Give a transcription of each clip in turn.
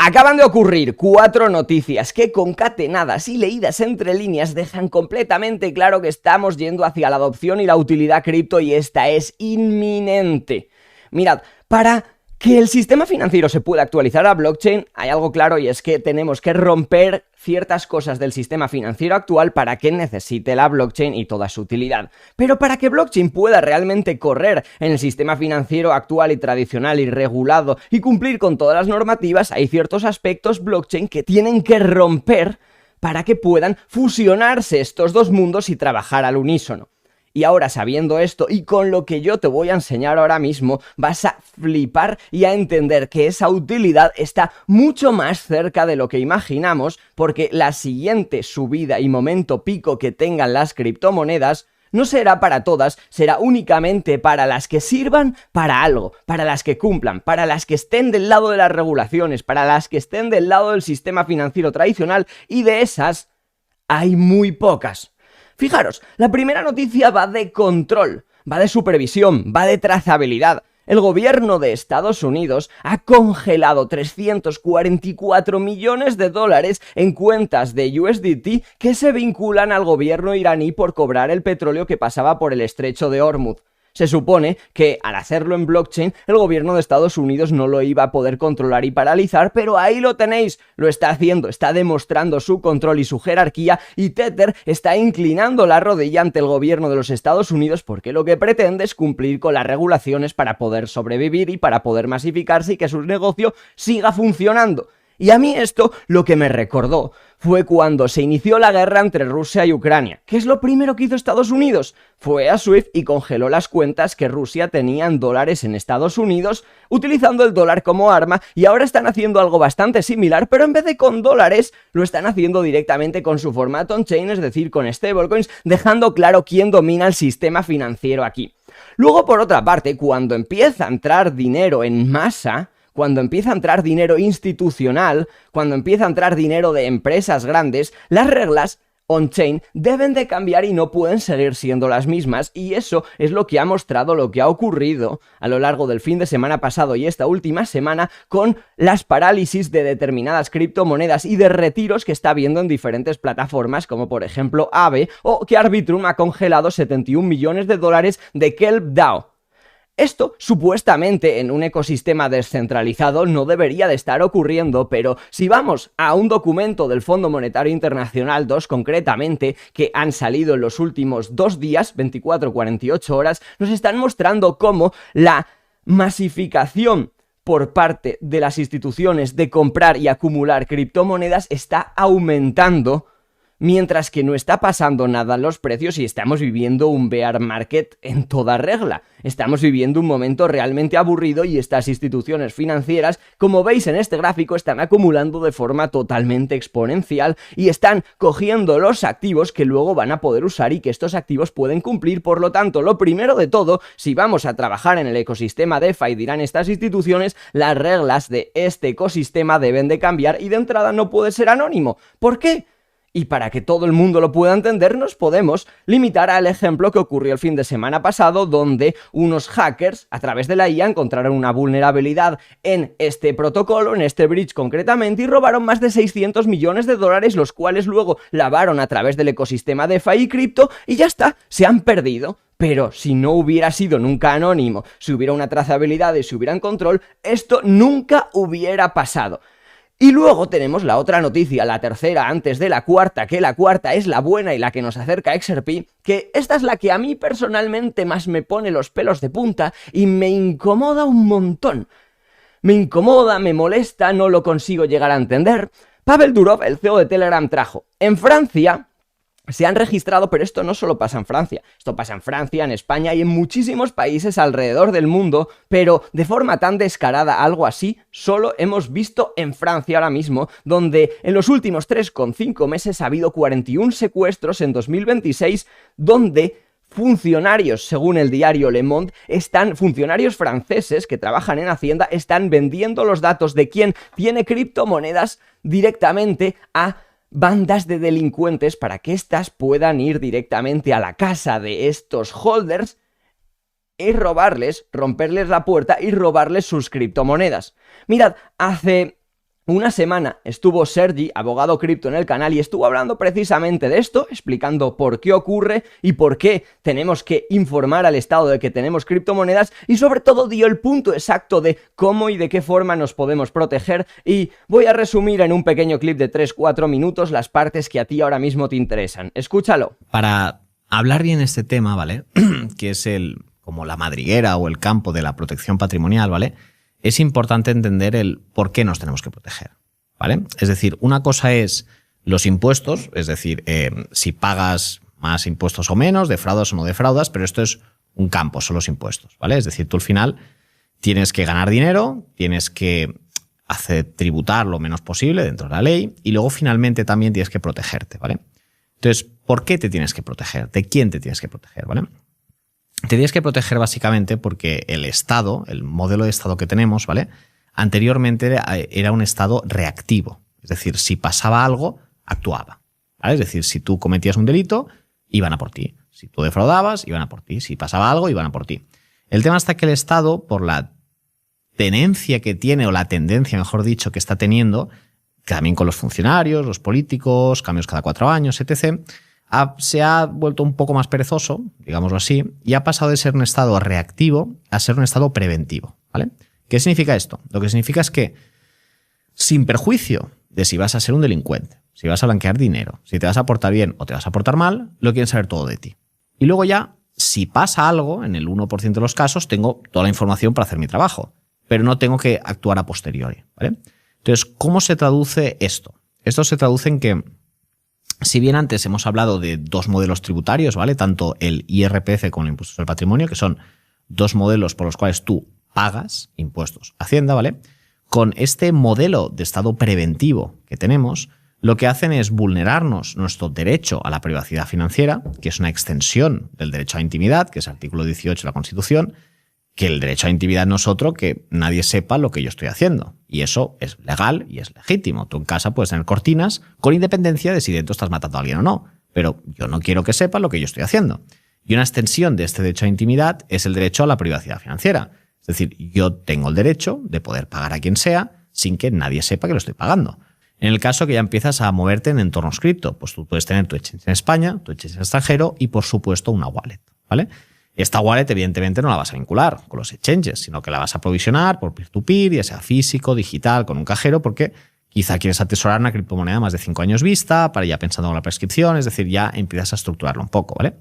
Acaban de ocurrir 4 noticias que concatenadas y leídas entre líneas dejan completamente claro que estamos yendo hacia la adopción y la utilidad cripto y esta es inminente. Mirad, para que el sistema financiero se pueda actualizar a blockchain hay algo claro y es que tenemos que romper ciertas cosas del sistema financiero actual para que necesite la blockchain y toda su utilidad. Pero para que blockchain pueda realmente correr en el sistema financiero actual y tradicional y regulado y cumplir con todas las normativas, hay ciertos aspectos blockchain que tienen que romper para que puedan fusionarse estos dos mundos y trabajar al unísono. Y ahora, sabiendo esto y con lo que yo te voy a enseñar ahora mismo, vas a flipar y a entender que esa utilidad está mucho más cerca de lo que imaginamos, porque la siguiente subida y momento pico que tengan las criptomonedas no será para todas, será únicamente para las que sirvan para algo, para las que cumplan, para las que estén del lado de las regulaciones, para las que estén del lado del sistema financiero tradicional, y de esas hay muy pocas. Fijaros, la primera noticia va de control, va de supervisión, va de trazabilidad. El gobierno de Estados Unidos ha congelado 344 millones de dólares en cuentas de USDT que se vinculan al gobierno iraní por cobrar el petróleo que pasaba por el estrecho de Hormuz. Se supone que al hacerlo en blockchain el gobierno de Estados Unidos no lo iba a poder controlar y paralizar, pero ahí lo tenéis, lo está haciendo, está demostrando su control y su jerarquía, y Tether está inclinando la rodilla ante el gobierno de los Estados Unidos porque lo que pretende es cumplir con las regulaciones para poder sobrevivir y para poder masificarse y que su negocio siga funcionando. Y a mí esto lo que me recordó fue cuando se inició la guerra entre Rusia y Ucrania. ¿Qué es lo primero que hizo Estados Unidos? Fue a SWIFT y congeló las cuentas que Rusia tenía en dólares en Estados Unidos, utilizando el dólar como arma, y ahora están haciendo algo bastante similar, pero en vez de con dólares, lo están haciendo directamente con su formato on-chain, es decir, con stablecoins, dejando claro quién domina el sistema financiero aquí. Luego, por otra parte, cuando empieza a entrar dinero en masa, cuando empieza a entrar dinero institucional, cuando empieza a entrar dinero de empresas grandes, las reglas on-chain deben de cambiar y no pueden seguir siendo las mismas, y eso es lo que ha mostrado lo que ha ocurrido a lo largo del fin de semana pasado y esta última semana con las parálisis de determinadas criptomonedas y de retiros que está habiendo en diferentes plataformas como por ejemplo Aave, o que Arbitrum ha congelado 71 millones de dólares de Kelp DAO. Esto, supuestamente, en un ecosistema descentralizado no debería de estar ocurriendo, pero si vamos a un documento del Fondo Monetario Internacional, 2 concretamente, que han salido en los últimos 2 días, 24-48 horas, nos están mostrando cómo la masificación por parte de las instituciones de comprar y acumular criptomonedas está aumentando, mientras que no está pasando nada en los precios y estamos viviendo un bear market en toda regla. Estamos viviendo un momento realmente aburrido y estas instituciones financieras, como veis en este gráfico, están acumulando de forma totalmente exponencial y están cogiendo los activos que luego van a poder usar y que estos activos pueden cumplir. Por lo tanto, lo primero de todo, si vamos a trabajar en el ecosistema DeFi, dirán estas instituciones, las reglas de este ecosistema deben de cambiar y de entrada no puede ser anónimo. ¿Por qué? Y para que todo el mundo lo pueda entender, nos podemos limitar al ejemplo que ocurrió el fin de semana pasado, donde unos hackers, a través de la IA, encontraron una vulnerabilidad en este protocolo, en este bridge concretamente, y robaron más de 600 millones de dólares, los cuales luego lavaron a través del ecosistema DeFi y cripto, y ya está, se han perdido. Pero si no hubiera sido nunca anónimo, si hubiera una trazabilidad y si hubiera un control, esto nunca hubiera pasado. Y luego tenemos la otra noticia, la tercera antes de la cuarta, que la cuarta es la buena y la que nos acerca a XRP, que esta es la que a mí personalmente más me pone los pelos de punta y me incomoda un montón. Me incomoda, me molesta, no lo consigo llegar a entender. Pavel Durov, el CEO de Telegram, trajo en Francia. Se han registrado, pero esto no solo pasa en Francia, esto pasa en Francia, en España y en muchísimos países alrededor del mundo, pero de forma tan descarada algo así solo hemos visto en Francia ahora mismo, donde en los últimos 3,5 meses ha habido 41 secuestros en 2026, donde funcionarios, según el diario Le Monde, funcionarios franceses que trabajan en Hacienda, están vendiendo los datos de quién tiene criptomonedas directamente a bandas de delincuentes para que éstas puedan ir directamente a la casa de estos holders y robarles, romperles la puerta y robarles sus criptomonedas. Mirad, hace Una semana estuvo Sergi, abogado cripto, en el canal y estuvo hablando precisamente de esto, explicando por qué ocurre y por qué tenemos que informar al Estado de que tenemos criptomonedas, y sobre todo dio el punto exacto de cómo y de qué forma nos podemos proteger, y voy a resumir en un pequeño clip de 3-4 minutos las partes que a ti ahora mismo te interesan. Escúchalo. Para hablar bien este tema, ¿vale? Que es como la madriguera o el campo de la protección patrimonial, ¿vale? Es importante entender el por qué nos tenemos que proteger, ¿vale? Es decir, una cosa es los impuestos, es decir, si pagas más impuestos o menos, defraudas o no defraudas, pero esto es un campo, son los impuestos, ¿vale? Es decir, tú al final tienes que ganar dinero, tienes que hacer tributar lo menos posible dentro de la ley y luego finalmente también tienes que protegerte, ¿vale? Entonces, ¿por qué te tienes que proteger? ¿De quién te tienes que proteger, ¿vale? Te tienes que proteger básicamente porque el Estado, el modelo de Estado que tenemos, ¿vale? Anteriormente era un Estado reactivo. Es decir, si pasaba algo, actuaba, ¿vale? Es decir, si tú cometías un delito, iban a por ti. Si tú defraudabas, iban a por ti. Si pasaba algo, iban a por ti. El tema está que el Estado, por la tenencia que tiene, o la tendencia, mejor dicho, que está teniendo, también con los funcionarios, los políticos, cambios cada 4 años, etc., se ha vuelto un poco más perezoso, digámoslo así, y ha pasado de ser un estado reactivo a ser un estado preventivo, ¿vale? ¿Qué significa esto? Lo que significa es que, sin perjuicio de si vas a ser un delincuente, si vas a blanquear dinero, si te vas a portar bien o te vas a portar mal, lo quieren saber todo de ti. Y luego ya, si pasa algo, en el 1% de los casos, tengo toda la información para hacer mi trabajo, pero no tengo que actuar a posteriori, ¿vale? Entonces, ¿cómo se traduce esto? Esto se traduce en que, si bien antes hemos hablado de 2 modelos tributarios, ¿vale? Tanto el IRPF como el impuesto sobre el patrimonio, que son 2 modelos por los cuales tú pagas impuestos a Hacienda, ¿vale? Con este modelo de estado preventivo que tenemos, lo que hacen es vulnerarnos nuestro derecho a la privacidad financiera, que es una extensión del derecho a la intimidad, que es el artículo 18 de la Constitución, que el derecho a la intimidad no es otro que nadie sepa lo que yo estoy haciendo. Y eso es legal y es legítimo. Tú en casa puedes tener cortinas con independencia de si dentro estás matando a alguien o no. Pero yo no quiero que sepa lo que yo estoy haciendo. Y una extensión de este derecho a la intimidad es el derecho a la privacidad financiera. Es decir, yo tengo el derecho de poder pagar a quien sea sin que nadie sepa que lo estoy pagando. En el caso que ya empiezas a moverte en entornos cripto, pues tú puedes tener tu exchange en España, tu exchange en extranjero y, por supuesto, una wallet, ¿vale? Esta wallet, evidentemente, no la vas a vincular con los exchanges, sino que la vas a provisionar por peer-to-peer, ya sea físico, digital, con un cajero, porque quizá quieres atesorar una criptomoneda más de 5 años vista, para ya pensando en la prescripción, es decir, ya empiezas a estructurarlo un poco, ¿vale?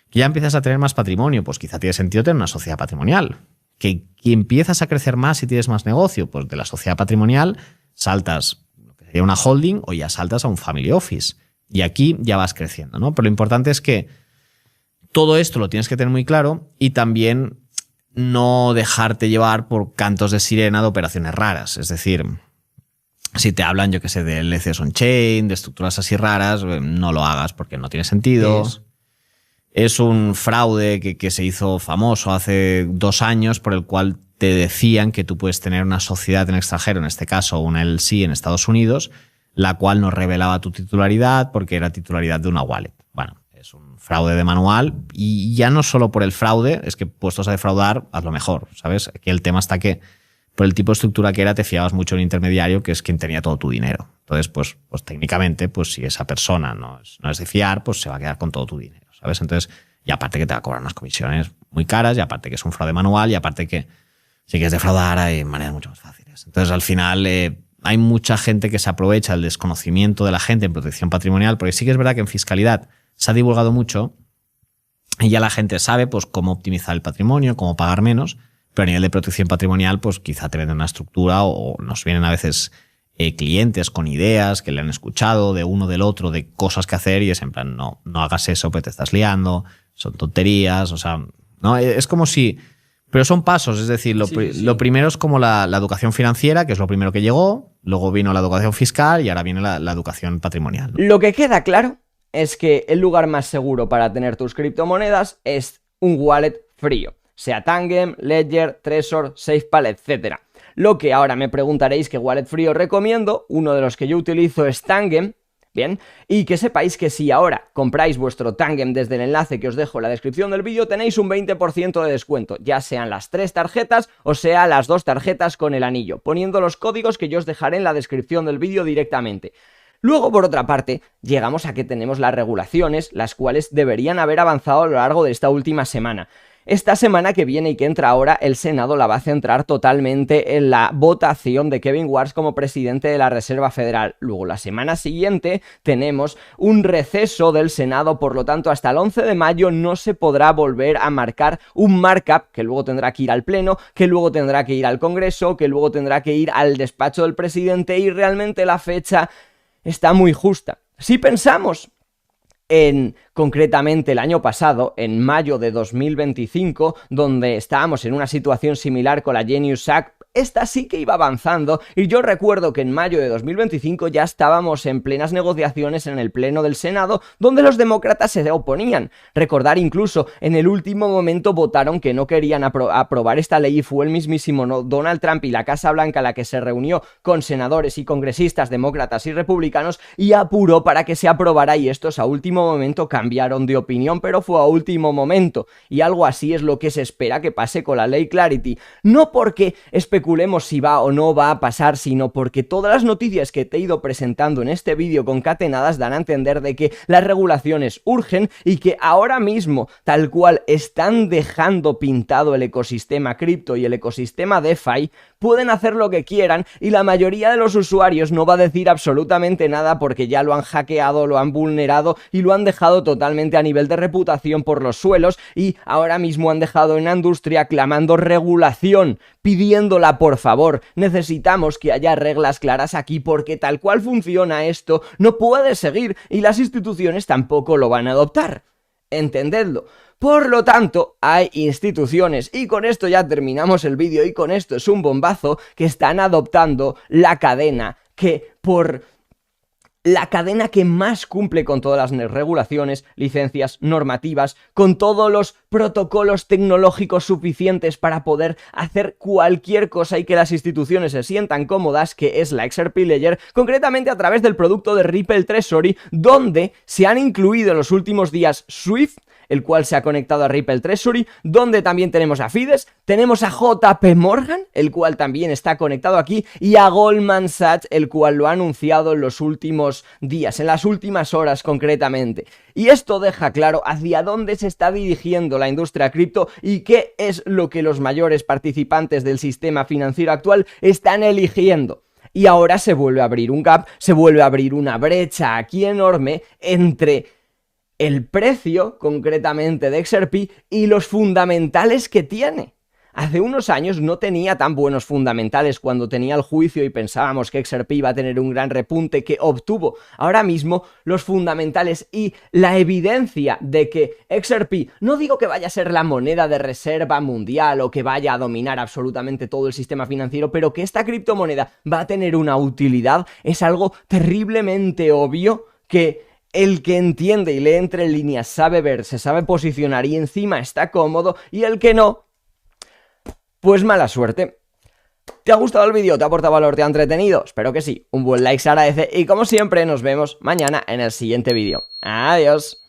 Que ya empiezas a tener más patrimonio, pues quizá tiene sentido tener una sociedad patrimonial. Que empiezas a crecer más y tienes más negocio, pues de la sociedad patrimonial saltas lo que sería una holding o ya saltas a un family office. Y aquí ya vas creciendo, ¿no? Pero lo importante es que todo esto lo tienes que tener muy claro y también no dejarte llevar por cantos de sirena de operaciones raras. Es decir, si te hablan, yo que sé, de LCs on-chain, de estructuras así raras, no lo hagas porque no tiene sentido. Es un fraude que se hizo famoso hace 2 años por el cual te decían que tú puedes tener una sociedad en el extranjero, en este caso una LLC en Estados Unidos, la cual no revelaba tu titularidad porque era titularidad de una wallet. Bueno, es un fraude de manual y ya no solo por el fraude, es que puestos a defraudar, haz lo mejor, ¿sabes? Aquí el tema está que por el tipo de estructura que era te fiabas mucho en un intermediario que es quien tenía todo tu dinero. Entonces, pues técnicamente, pues si esa persona no es de fiar, pues se va a quedar con todo tu dinero, ¿sabes? Entonces, y aparte que te va a cobrar unas comisiones muy caras, y aparte que es un fraude manual, y aparte que si quieres defraudar hay maneras mucho más fáciles. Entonces, al final, hay mucha gente que se aprovecha del desconocimiento de la gente en protección patrimonial, porque sí que es verdad que en fiscalidad se ha divulgado mucho y ya la gente sabe pues cómo optimizar el patrimonio, cómo pagar menos, pero a nivel de protección patrimonial pues quizá te venden una estructura o nos vienen a veces clientes con ideas que le han escuchado de uno del otro, de cosas que hacer y es en plan, no hagas eso, pues te estás liando, son tonterías, o sea, no es como si... Pero son pasos, es decir, lo primero es como la educación financiera, que es lo primero que llegó, luego vino la educación fiscal y ahora viene la educación patrimonial, ¿no? Lo que queda claro es que el lugar más seguro para tener tus criptomonedas es un wallet frío, sea Tangem, Ledger, Trezor, SafePal, etc. Lo que ahora me preguntaréis qué wallet frío recomiendo, uno de los que yo utilizo es Tangem, Bien, y que sepáis que si ahora compráis vuestro Tangem desde el enlace que os dejo en la descripción del vídeo, tenéis un 20% de descuento, ya sean las 3 tarjetas o sea las 2 tarjetas con el anillo, poniendo los códigos que yo os dejaré en la descripción del vídeo directamente. Luego, por otra parte, llegamos a que tenemos las regulaciones, las cuales deberían haber avanzado a lo largo de esta última semana. Esta semana que viene y que entra ahora, el Senado la va a centrar totalmente en la votación de Kevin Warsh como presidente de la Reserva Federal. Luego, la semana siguiente, tenemos un receso del Senado, por lo tanto, hasta el 11 de mayo no se podrá volver a marcar un markup, que luego tendrá que ir al Pleno, que luego tendrá que ir al Congreso, que luego tendrá que ir al despacho del presidente, y realmente la fecha está muy justa. Si pensamos en concretamente el año pasado, en mayo de 2025, donde estábamos en una situación similar con la Genius Act, esta sí que iba avanzando, y yo recuerdo que en mayo de 2025 ya estábamos en plenas negociaciones en el Pleno del Senado, donde los demócratas se oponían. Recordar incluso, en el último momento votaron que no querían aprobar esta ley, y fue el mismísimo Donald Trump y la Casa Blanca la que se reunió con senadores y congresistas demócratas y republicanos y apuró para que se aprobara, y estos a último momento cambiaron de opinión, pero fue a último momento, y algo así es lo que se espera que pase con la ley Clarity. No porque especulemos si va o no va a pasar, sino porque todas las noticias que te he ido presentando en este vídeo concatenadas dan a entender de que las regulaciones urgen y que ahora mismo, tal cual están dejando pintado el ecosistema cripto y el ecosistema DeFi, pueden hacer lo que quieran y la mayoría de los usuarios no va a decir absolutamente nada porque ya lo han hackeado, lo han vulnerado y lo han dejado totalmente a nivel de reputación por los suelos, y ahora mismo han dejado en la industria clamando regulación, pidiéndola por favor. Necesitamos que haya reglas claras aquí porque tal cual funciona esto no puede seguir y las instituciones tampoco lo van a adoptar. Entendedlo. Por lo tanto, hay instituciones, y con esto ya terminamos el vídeo y con esto es un bombazo, que están adoptando la cadena que más cumple con todas las regulaciones, licencias, normativas, con todos los protocolos tecnológicos suficientes para poder hacer cualquier cosa y que las instituciones se sientan cómodas, que es la XRP Ledger, concretamente a través del producto de Ripple Treasury, donde se han incluido en los últimos días Swift, el cual se ha conectado a Ripple Treasury, donde también tenemos a Fides, tenemos a JP Morgan, el cual también está conectado aquí, y a Goldman Sachs, el cual lo ha anunciado en los últimos días, en las últimas horas concretamente. Y esto deja claro hacia dónde se está dirigiendo la industria cripto y qué es lo que los mayores participantes del sistema financiero actual están eligiendo. Y ahora se vuelve a abrir un gap, se vuelve a abrir una brecha aquí enorme entre el precio, concretamente, de XRP y los fundamentales que tiene. Hace unos años no tenía tan buenos fundamentales cuando tenía el juicio y pensábamos que XRP iba a tener un gran repunte que obtuvo. Ahora mismo los fundamentales y la evidencia de que XRP, no digo que vaya a ser la moneda de reserva mundial o que vaya a dominar absolutamente todo el sistema financiero, pero que esta criptomoneda va a tener una utilidad, es algo terriblemente obvio que el que entiende y lee entre líneas sabe ver, se sabe posicionar y encima está cómodo, y el que no, pues mala suerte. ¿Te ha gustado el vídeo? ¿Te ha aportado valor? ¿Te ha entretenido? Espero que sí. Un buen like se agradece y como siempre nos vemos mañana en el siguiente vídeo. Adiós.